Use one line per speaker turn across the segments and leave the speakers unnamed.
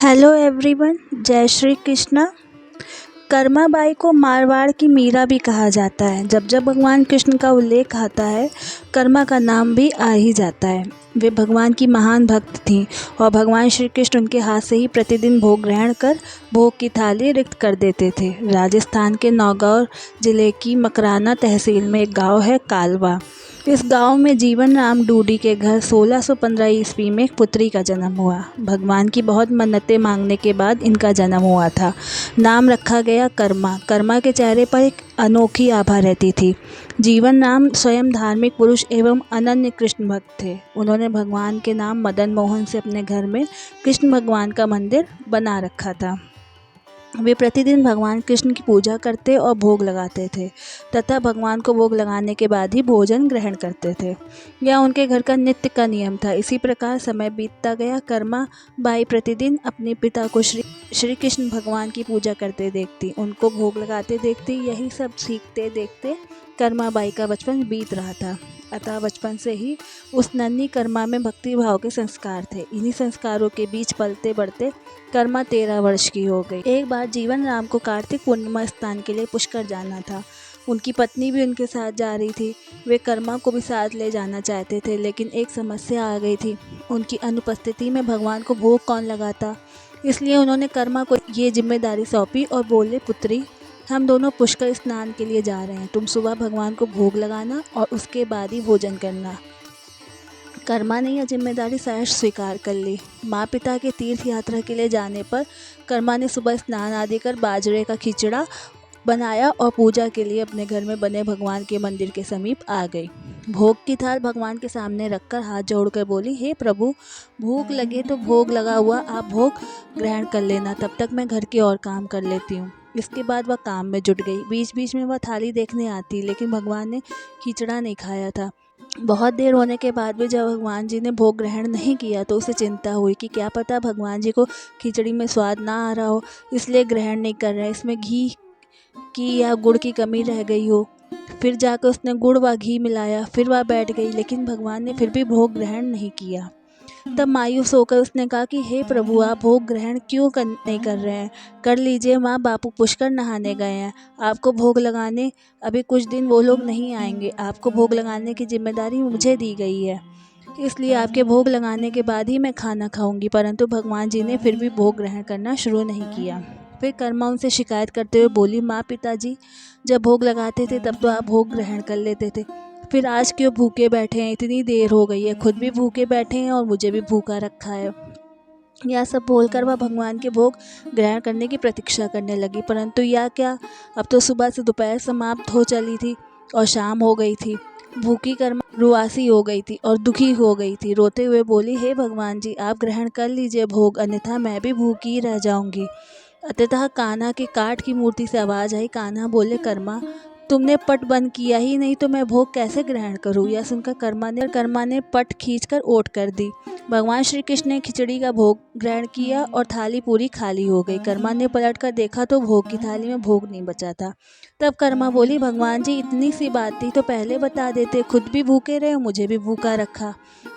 Hello everyone, जय श्री कृष्णा। कर्माबाई को मारवाड़ की मीरा भी कहा जाता है। जब जब भगवान कृष्ण का उल्लेख आता है, कर्मा का नाम भी आ ही जाता है। वे भगवान की महान भक्त थीं और भगवान श्री कृष्ण उनके हाथ से ही प्रतिदिन भोग ग्रहण कर भोग की थाली रिक्त कर देते थे। राजस्थान के नौगौर जिले की मकराना तहसील में एक गांव है कालवा। इस गांव में जीवन राम डूडी के घर 1615 ईस्वी में एक पुत्री का जन्म हुआ। भगवान की बहुत मन्नतें मांगने के बाद इनका जन्म हुआ था। नाम रखा गया कर्मा। कर्मा के चेहरे पर एक अनोखी आभा रहती थी। जीवन राम स्वयं धार्मिक पुरुष एवं अनन्य कृष्ण भक्त थे। उन्होंने भगवान के नाम मदन मोहन से अपने घर में कृष्ण भगवान का मंदिर बना रखा था। वे प्रतिदिन भगवान कृष्ण की पूजा करते और भोग लगाते थे तथा भगवान को भोग लगाने के बाद ही भोजन ग्रहण करते थे। यह उनके घर का नित्य का नियम था। इसी प्रकार समय बीतता गया। कर्मा बाई प्रतिदिन अपने पिता को श्री कृष्ण भगवान की पूजा करते देखती, उनको भोग लगाते देखती। यही सब सीखते देखते कर्मा बाई का बचपन बीत रहा था। अतः बचपन से ही उस नन्ही कर्मा में भक्ति भाव के संस्कार थे। इन्हीं संस्कारों के बीच पलते बढ़ते कर्मा 13 वर्ष की हो गई। एक बार जीवन राम को कार्तिक पूर्णिमा स्नान के लिए पुष्कर जाना था। उनकी पत्नी भी उनके साथ जा रही थी। वे कर्मा को भी साथ ले जाना चाहते थे, लेकिन एक समस्या आ गई थी। उनकी अनुपस्थिति में भगवान को भोग कौन लगाता। इसलिए उन्होंने कर्मा को ये जिम्मेदारी सौंपी और बोले, पुत्री, हम दोनों पुष्कर स्नान के लिए जा रहे हैं। तुम सुबह भगवान को भोग लगाना और उसके बाद ही भोजन करना। कर्मा ने यह जिम्मेदारी सहर्ष स्वीकार कर ली। माँ पिता के तीर्थ यात्रा के लिए जाने पर कर्मा ने सुबह स्नान आदि कर बाजरे का खिचड़ा बनाया और पूजा के लिए अपने घर में बने भगवान के मंदिर के समीप आ गई। भोग की थाल भगवान के सामने रखकर हाथ जोड़कर बोली, हे प्रभु, भूख लगे तो भोग लगा हुआ आप भोग ग्रहण कर लेना, तब तक मैं घर के और काम कर लेती हूँ। इसके बाद वह काम में जुट गई। बीच बीच में वह थाली देखने आती, लेकिन भगवान ने खिचड़ा नहीं खाया था। बहुत देर होने के बाद भी जब भगवान जी ने भोग ग्रहण नहीं किया तो उसे चिंता हुई कि क्या पता भगवान जी को खिचड़ी में स्वाद ना आ रहा हो, इसलिए ग्रहण नहीं कर रहे, इसमें घी की या गुड़ की कमी रह गई हो। फिर जाकर उसने गुड़ व घी मिलाया। फिर वह बैठ गई, लेकिन भगवान ने फिर भी भोग ग्रहण नहीं किया। तब मायूस होकर उसने कहा कि हे प्रभु, आप भोग ग्रहण क्यों नहीं कर रहे हैं? कर लीजिए, माँ बापू पुष्कर नहाने गए हैं। आपको भोग लगाने अभी कुछ दिन वो लोग नहीं आएंगे। आपको भोग लगाने की जिम्मेदारी मुझे दी गई है, इसलिए आपके भोग लगाने के बाद ही मैं खाना खाऊंगी। परंतु भगवान जी ने फिर भी भोग ग्रहण करना शुरू नहीं किया। फिर कर्मा उनसे शिकायत करते हुए बोली, माँ पिताजी जब भोग लगाते थे तब तो आप भोग ग्रहण कर लेते थे, फिर आज क्यों भूखे बैठे हैं? इतनी देर हो गई है, खुद भी भूखे बैठे हैं और मुझे भी भूखा रखा है। यह सब बोलकर वह भगवान के भोग ग्रहण करने की प्रतीक्षा करने लगी। परंतु यह क्या, अब तो सुबह से दोपहर समाप्त हो चली थी और शाम हो गई थी। भूखी कर्मा रुआसी हो गई थी और दुखी हो गई थी। रोते हुए बोली, हे भगवान जी, आप ग्रहण कर लीजिए भोग, अन्यथा मैं भी भूखी ही रह जाऊंगी। अतः कान्हा के काठ की मूर्ति से आवाज आई। कान्हा बोले, कर्मा, तुमने पट बंद किया ही नहीं तो मैं भोग कैसे ग्रहण करूं? यह सुनकर कर्मा ने पट खींचकर ओट कर दी। भगवान श्री कृष्ण ने खिचड़ी का भोग ग्रहण किया और थाली पूरी खाली हो गई। कर्मा ने पलटकर देखा तो भोग की थाली में भोग नहीं बचा था। तब कर्मा बोली, भगवान जी, इतनी सी बात थी तो पहले बता देते, खुद भी भूखे रहे, मुझे भी भूखा रखा।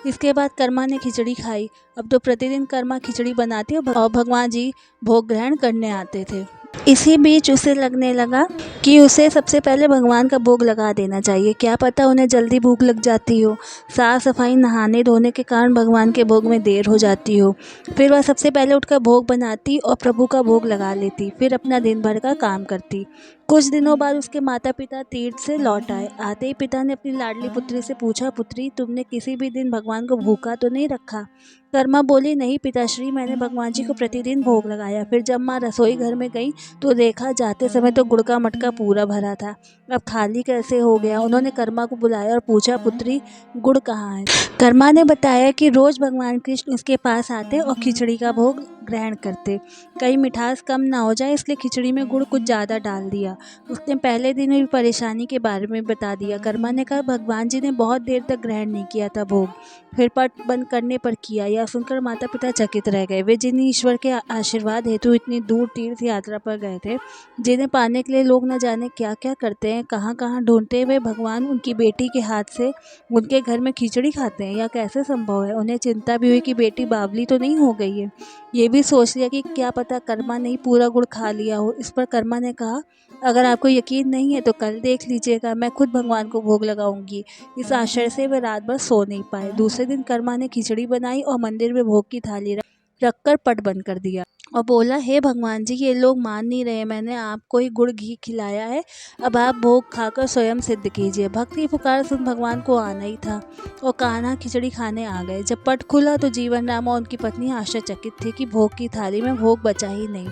इसके बाद कर्मा ने खिचड़ी खाई। अब तो प्रतिदिन कर्मा खिचड़ी बनाती और भगवान जी भोग ग्रहण करने आते थे। इसी बीच उसे लगने लगा कि उसे सबसे पहले भगवान का भोग लगा देना चाहिए। क्या पता उन्हें जल्दी भूख लग जाती हो, साफ सफाई नहाने धोने के कारण भगवान के भोग में देर हो जाती हो। फिर वह सबसे पहले उठकर भोग बनाती और प्रभु का भोग लगा लेती, फिर अपना दिन भर का काम करती। कुछ दिनों बाद उसके माता पिता तीर्थ से लौट आए। आते ही पिता ने अपनी लाडली पुत्री से पूछा, पुत्री, तुमने किसी भी दिन भगवान को भूखा तो नहीं रखा? कर्मा बोली, नहीं पिताश्री, मैंने भगवान जी को प्रतिदिन भोग लगाया। फिर जब माँ रसोई घर में गई तो देखा जाते समय तो गुड़ का मटका पूरा भरा था, अब खाली कैसे हो गया? उन्होंने कर्मा को बुलाया और पूछा, पुत्री, गुड़ कहाँ है? कर्मा ने बताया कि रोज भगवान कृष्ण उसके पास आते और खिचड़ी का भोग ग्रहण करते। कहीं मिठास कम ना हो जाए इसलिए खिचड़ी में गुड़ कुछ ज़्यादा डाल दिया। उसने पहले दिन हुई परेशानी के बारे में बता दिया। कर्मा ने कहा, भगवान जी ने बहुत देर तक ग्रहण नहीं किया था भोग, फिर पट बंद करने पर किया। यह यह सुनकर माता पिता चकित रह गए। वे जिन ईश्वर के आशीर्वाद हेतु इतनी दूर तीर्थ यात्रा पर गए थे, जिन्हें पाने के लिए लोग न जाने क्या क्या करते हैं, कहाँ कहाँ ढूंढते हैं, वे भगवान उनकी बेटी के हाथ से उनके घर में खिचड़ी खाते हैं, यह कैसे संभव है। उन्हें चिंता भी हुई कि बेटी बावली तो नहीं हो गई है। ये भी सोच लिया कि क्या पता कर्मा ने ही पूरा गुड़ खा लिया हो। इस पर कर्मा ने कहा, अगर आपको यकीन नहीं है तो कल देख लीजिएगा, मैं खुद भगवान को भोग लगाऊंगी। इस आशय से वे रात भर सो नहीं पाए। दूसरे दिन कर्मा ने खिचड़ी बनाई और मंदिर में भोग की थाली रखकर पट बंद कर दिया और बोला, हे भगवान जी, ये लोग मान नहीं रहे, मैंने आपको ही गुड़ घी खिलाया है, अब आप भोग खाकर स्वयं सिद्ध कीजिए। भक्त की पुकार सुन भगवान को आना ही था और कान्हा खिचड़ी खाने आ गए। जब पट खुला तो जीवन राम और उनकी पत्नी आश्चर्यचकित थे कि भोग की थाली में भोग बचा ही नहीं।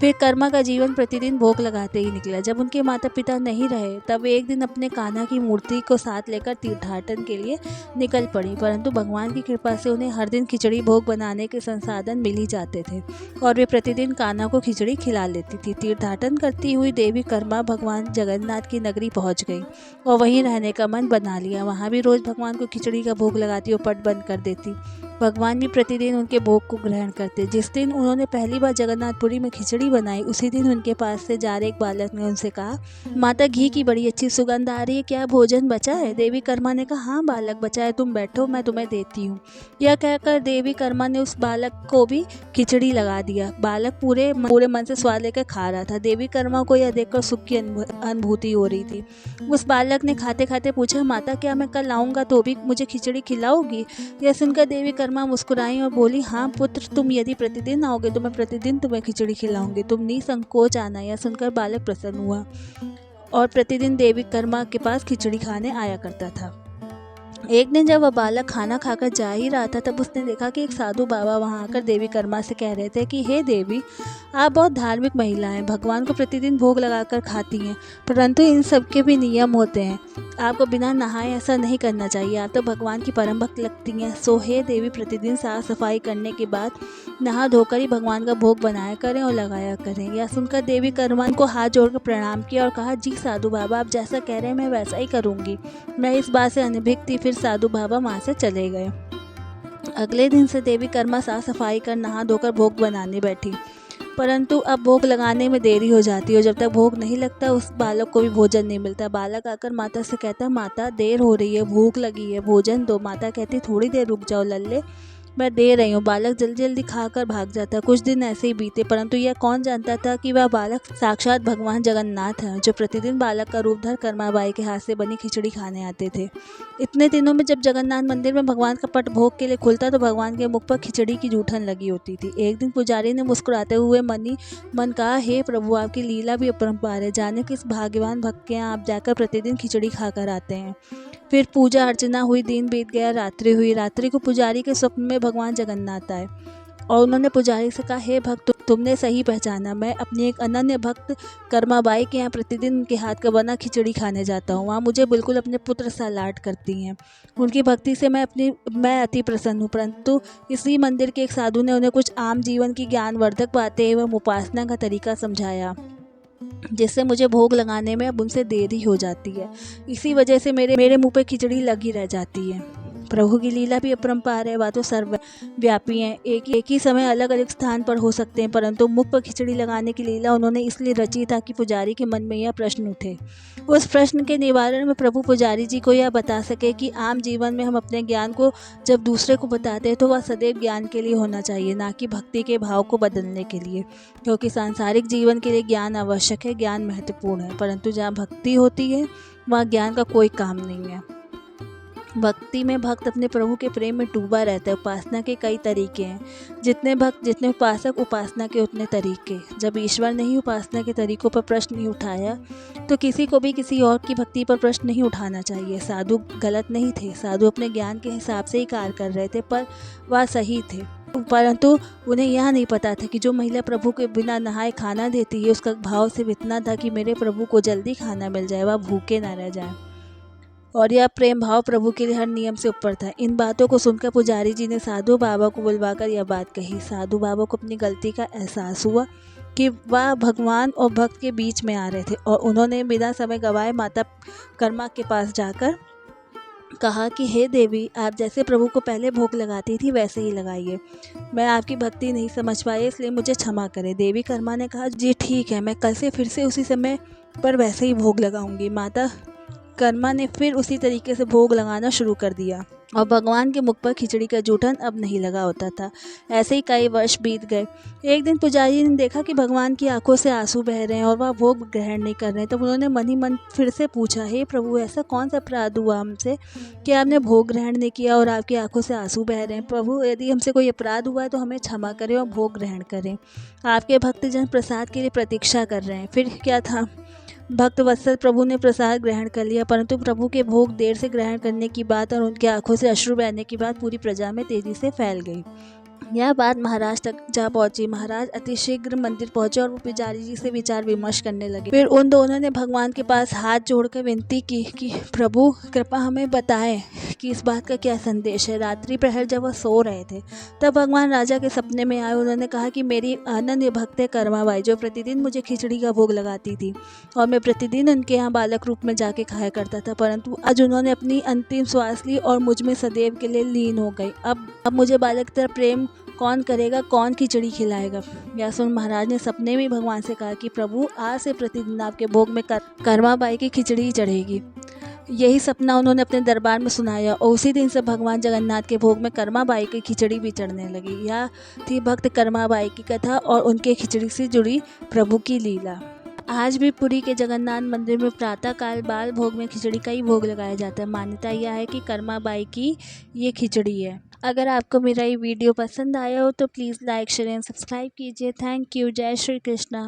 फिर कर्मा का जीवन प्रतिदिन भोग लगाते ही निकला। जब उनके माता पिता नहीं रहे तब वे एक दिन अपने कान्हा की मूर्ति को साथ लेकर तीर्थाटन के लिए निकल पड़ी, परंतु भगवान की कृपा से उन्हें हर दिन खिचड़ी भोग बनाने के संसाधन मिल ही जाते थे और वे प्रतिदिन कान्हा को खिचड़ी खिला लेती थी। तीर्थाटन करती हुई देवी कर्मा भगवान जगन्नाथ की नगरी पहुंच गई और वहीं रहने का मन बना लिया। वहां भी रोज भगवान को खिचड़ी का भोग लगाती और पट बंद कर देती। भगवान भी प्रतिदिन उनके भोग को ग्रहण करते। जिस दिन उन्होंने पहली बार जगन्नाथपुरी में खिचड़ी बनाई, उसी दिन उनके पास से जा रहे एक बालक ने उनसे कहा, माता, घी की बड़ी अच्छी सुगंध आ रही है, क्या भोजन बचा है? देवी कर्मा ने कहा, हाँ बालक, बचा है, तुम बैठो, मैं तुम्हें देती हूँ। यह कहकर देवी कर्मा ने उस बालक को भी खिचड़ी लगा दिया। बालक पूरे मन से स्वाद लेकर खा रहा था। देवी कर्मा को यह देखकर सुख की अनुभूति हो रही थी। उस बालक ने खाते खाते पूछा, माता, क्या मैं कल आऊँगा तो भी मुझे खिचड़ी खिलाओगी? यह सुनकर देवी कर्मा मुस्कुराई और बोली, हाँ पुत्र, तुम यदि प्रतिदिन आओगे तो मैं प्रतिदिन तुम्हें खिचड़ी खिलाऊंगी, तुम निसंकोच आना। यह सुनकर बालक प्रसन्न हुआ और प्रतिदिन देवी कर्मा के पास खिचड़ी खाने आया करता था। एक दिन जब वह बालक खाना खाकर जा ही रहा था, तब उसने देखा कि एक साधु बाबा वहां आकर देवी कर्मा से कह रहे थे कि हे देवी, आप बहुत धार्मिक महिला हैं, भगवान को प्रतिदिन भोग लगाकर खाती हैं, परंतु इन सब के भी नियम होते हैं। आपको बिना नहाए ऐसा नहीं करना चाहिए, आप तो भगवान की परम भक्त लगती हैं। सो हे देवी, प्रतिदिन साफ सफाई करने के बाद नहा धोकर ही भगवान का भोग बनाया करें और लगाया करें। यह सुनकर देवी कर्मा को हाथ जोड़कर प्रणाम किया और कहा, जी साधु बाबा, आप जैसा कह रहे हैं मैं वैसा ही करूँगी। मैं इस बात से अनभिज्ञ थी। फिर साधु बाबा वहाँ से चले गए। अगले दिन से देवी कर्मा साफ सफाई कर नहा धोकर भोग बनाने बैठी, परंतु अब भोग लगाने में देरी हो जाती है और जब तक भोग नहीं लगता उस बालक को भी भोजन नहीं मिलता। बालक आकर माता से कहता, माता, देर हो रही है, भूख लगी है, भोजन दो। माता कहती, थोड़ी देर रुक जाओ लल्ले, मैं दे रही हूँ। बालक जल्दी जल्दी खाकर भाग जाता। कुछ दिन ऐसे ही बीते, परंतु यह कौन जानता था कि वह बालक साक्षात भगवान जगन्नाथ है, जो प्रतिदिन बालक का रूप धर कर्माबाई के हाथ से बनी खिचड़ी खाने आते थे। इतने दिनों में जब जगन्नाथ मंदिर में भगवान का पट भोग के लिए खुलता तो भगवान के मुख पर खिचड़ी की जूठन लगी होती थी। एक दिन पुजारी ने मुस्कुराते हुए मन कहा, हे प्रभु, आपकी लीला भी अपरंपार है, जाने किस भाग्यवान भक्त के यहाँ आप जाकर प्रतिदिन खिचड़ी खाकर आते हैं। फिर पूजा अर्चना हुई, दिन बीत गया, रात्रि हुई। रात्रि को पुजारी के स्वप्न में भगवान जगन्नाथ आए और उन्होंने पुजारी से कहा, हे भक्त, तुमने सही पहचाना, मैं अपनी एक अनन्य भक्त कर्माबाई के यहाँ प्रतिदिन उनके हाथ का बना खिचड़ी खाने जाता हूँ। वहाँ मुझे बिल्कुल अपने पुत्र सा लाड करती हैं। उनकी भक्ति से मैं अति प्रसन्न हूँ। परंतु इसी मंदिर के एक साधु ने उन्हें कुछ आम जीवन की ज्ञानवर्धक बातें एवं उपासना का तरीका समझाया, जिससे मुझे भोग लगाने में अब उनसे देरी हो जाती है। इसी वजह से मेरे मुंह पे खिचड़ी लगी रह जाती है। प्रभु की लीला भी अपरंपार है, वह तो सर्वव्यापी है, एक ही समय अलग अलग स्थान पर हो सकते हैं, परंतु मुख पर खिचड़ी लगाने की लीला उन्होंने इसलिए रची ताकि पुजारी के मन में यह प्रश्न उठे। उस प्रश्न के निवारण में प्रभु पुजारी जी को यह बता सके कि आम जीवन में हम अपने ज्ञान को जब दूसरे को बताते हैं तो वह सदैव ज्ञान के लिए होना चाहिए, ना कि भक्ति के भाव को बदलने के लिए। क्योंकि सांसारिक जीवन के लिए ज्ञान आवश्यक है, ज्ञान महत्वपूर्ण है, परंतु जहाँ भक्ति होती है वहाँ ज्ञान का कोई काम नहीं है। भक्ति में भक्त अपने प्रभु के प्रेम में डूबा रहता है। उपासना के कई तरीके हैं, जितने भक्त जितने उपासक, उपासना के उतने तरीके। जब ईश्वर ने ही उपासना के तरीकों पर प्रश्न नहीं उठाया तो किसी को भी किसी और की भक्ति पर प्रश्न नहीं उठाना चाहिए। साधु गलत नहीं थे, साधु अपने ज्ञान के हिसाब से ही कार्य कर रहे थे, पर वह सही थे, परंतु उन्हें यह नहीं पता था कि जो महिला प्रभु के बिना नहाए खाना देती है उसका भाव सिर्फ इतना था कि मेरे प्रभु को जल्दी खाना मिल जाए, वह भूखे न रह जाए, और यह प्रेम भाव प्रभु के लिए हर नियम से ऊपर था। इन बातों को सुनकर पुजारी जी ने साधु बाबा को बुलवाकर यह बात कही। साधु बाबा को अपनी गलती का एहसास हुआ कि वह भगवान और भक्त के बीच में आ रहे थे और उन्होंने बिना समय गवाए माता कर्मा के पास जाकर कहा कि हे देवी, आप जैसे प्रभु को पहले भोग लगाती थी वैसे ही लगाइए। मैं आपकी भक्ति नहीं समझ पाई, इसलिए मुझे क्षमा करें। देवी कर्मा ने कहा, जी ठीक है, मैं कल से फिर से उसी समय पर वैसे ही भोग लगाऊंगी। माता कर्मा ने फिर उसी तरीके से भोग लगाना शुरू कर दिया और भगवान के मुख पर खिचड़ी का जूठन अब नहीं लगा होता था। ऐसे ही कई वर्ष बीत गए। एक दिन पुजारी ने देखा कि भगवान की आंखों से आंसू बह रहे हैं और वह भोग ग्रहण नहीं कर रहे हैं। तब उन्होंने मन ही मन फिर से पूछा, हे प्रभु, ऐसा कौन सा अपराध हुआ हमसे कि आपने भोग ग्रहण नहीं किया और आपकी आंखों से आंसू बह रहे हैं? प्रभु, यदि हमसे कोई अपराध हुआ है तो हमें क्षमा करें और भोग ग्रहण करें। आपके भक्तजन प्रसाद के लिए प्रतीक्षा कर रहे हैं। फिर क्या था, भक्त वत्सल प्रभु ने प्रसाद ग्रहण कर लिया, परंतु प्रभु के भोग देर से ग्रहण करने की बात और उनकी आंखों से अश्रु बहने की बात पूरी प्रजा में तेजी से फैल गई। यह बात महाराज तक जा पहुंची। महाराज अतिशीघ्र मंदिर पहुंचे और वो पुजारी जी से विचार विमर्श करने लगे। फिर उन दोनों ने भगवान के पास हाथ जोड़कर विनती की कि प्रभु, कृपा हमें बताएं कि इस बात का क्या संदेश है। रात्रि प्रहर जब वह सो रहे थे तब भगवान राजा के सपने में आए। उन्होंने कहा कि मेरी अनन्य भक्त है कर्माबाई, जो प्रतिदिन मुझे खिचड़ी का भोग लगाती थी और मैं प्रतिदिन उनके यहाँ बालक रूप में जाके खाया करता था, परंतु आज उन्होंने अपनी अंतिम श्वास ली और मुझ में सदैव के लिए लीन हो गई। अब मुझे बालक की तरह प्रेम कौन करेगा, कौन खिचड़ी खिलाएगा? यह सुन महाराज ने सपने में भगवान से कहा कि प्रभु, आज से प्रतिदिन आपके भोग में कर्माबाई की खिचड़ी चढ़ेगी। यही सपना उन्होंने अपने दरबार में सुनाया और उसी दिन से भगवान जगन्नाथ के भोग में कर्माबाई की खिचड़ी भी चढ़ने लगी। यह थी भक्त कर्माबाई की कथा और उनके खिचड़ी से जुड़ी प्रभु की लीला। आज भी पुरी के जगन्नाथ मंदिर में प्रातःकाल बाल भोग में खिचड़ी का ही भोग लगाया जाता है। मान्यता यह है कि कर्माबाई की ये खिचड़ी है। अगर आपको मेरा ये वीडियो पसंद आया हो तो please like, share and subscribe कीजिए। Thank you. जय श्री कृष्णा।